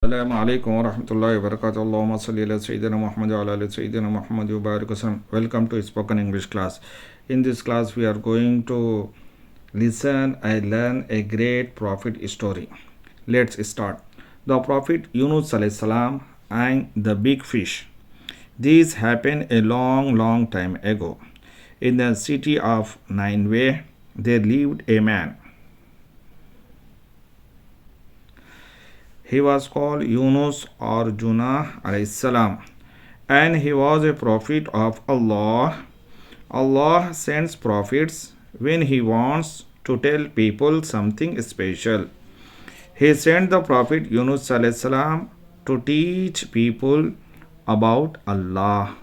Assalamu alaikum wa rahmatullahi wa barakatuh. Allahumma salli ala Sayyidina Muhammad wa ala ali Sayyidina Muhammad wa barik wasallam. Welcome to spoken English class. In this class, we are going to listen and learn a great prophet story. Let's start. The prophet Yunus alayhi salam and the big fish. This happened a long time ago. In the city of Nineveh, there lived a man. He was called Yunus or Junah alayhi salam, and he was a prophet of Allah. Allah sends prophets when he wants to tell people something special. He sent the prophet Yunus alayhi salam to teach people about Allah.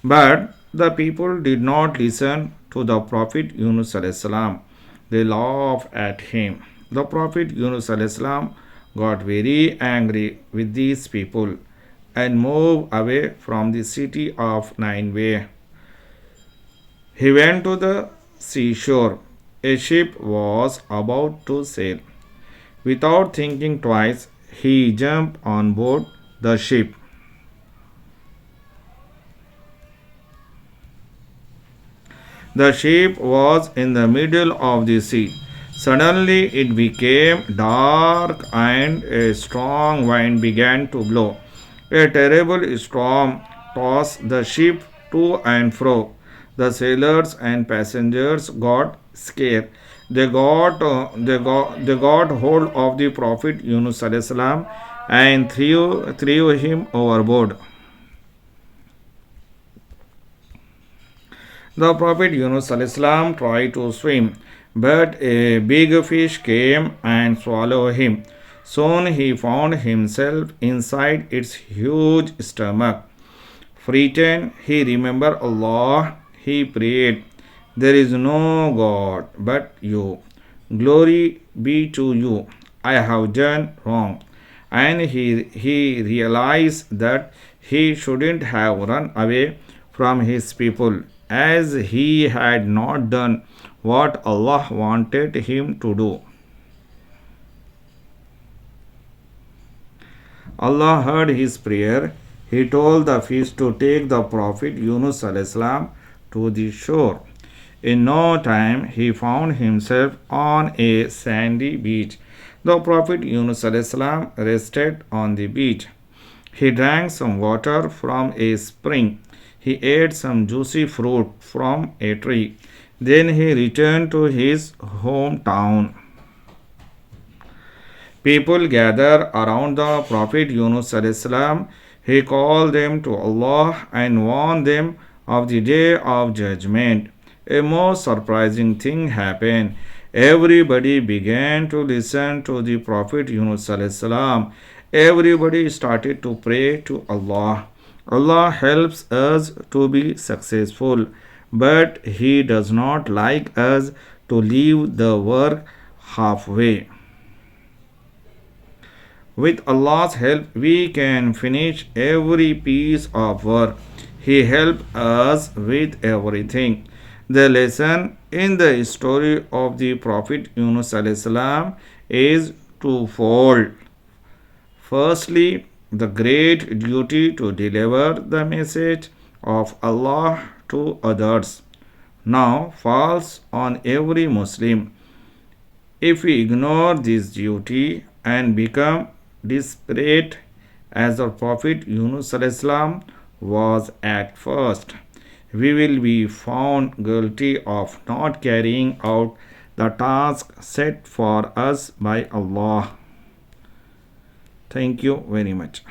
But the people did not listen to the prophet Yunus alayhi salam. They laughed at him. The prophet Yunus alayhi salam got very angry with these people and moved away from the city of Nineveh. He went to the seashore. A ship was about to sail. Without thinking twice, he jumped on board the ship. The ship was in the middle of the sea. Suddenly it became dark and a strong wind began to blow. A terrible storm tossed the ship to and fro. The sailors and passengers got scared. They got hold of the Prophet Yunus alayhi salam and threw him overboard. The Prophet Yunus alayhi salam tried to swim, but a big fish came and swallowed him. Soon he found himself inside its huge stomach. Frightened, he remembered Allah. He prayed, "There is no God but you. Glory be to you. I have done wrong." And he realized that he shouldn't have run away from his people, as he had not done what Allah wanted him to do. Allah heard his prayer. He told the fish to take the Prophet Yunus alayhi salam to the shore. In no time, he found himself on a sandy beach. The Prophet Yunus alayhi salam rested on the beach. He drank some water from a spring. He ate some juicy fruit from a tree. Then he returned to his hometown. People gathered around the Prophet Yunus alayhi salam. He called them to Allah and warned them of the day of judgment. A most surprising thing happened. Everybody began to listen to the Prophet Yunus alayhi salam. Everybody started to pray to Allah. Allah helps us to be successful, but He does not like us to leave the work halfway. With Allah's help, we can finish every piece of work. He helps us with everything. The lesson in the story of the Prophet Yunus alayhi salam is twofold. Firstly, the great duty to deliver the message of Allah to others now falls on every Muslim. If we ignore this duty and become desperate as the Prophet Yunus alayhi salam was at first, we will be found guilty of not carrying out the task set for us by Allah. Thank you very much.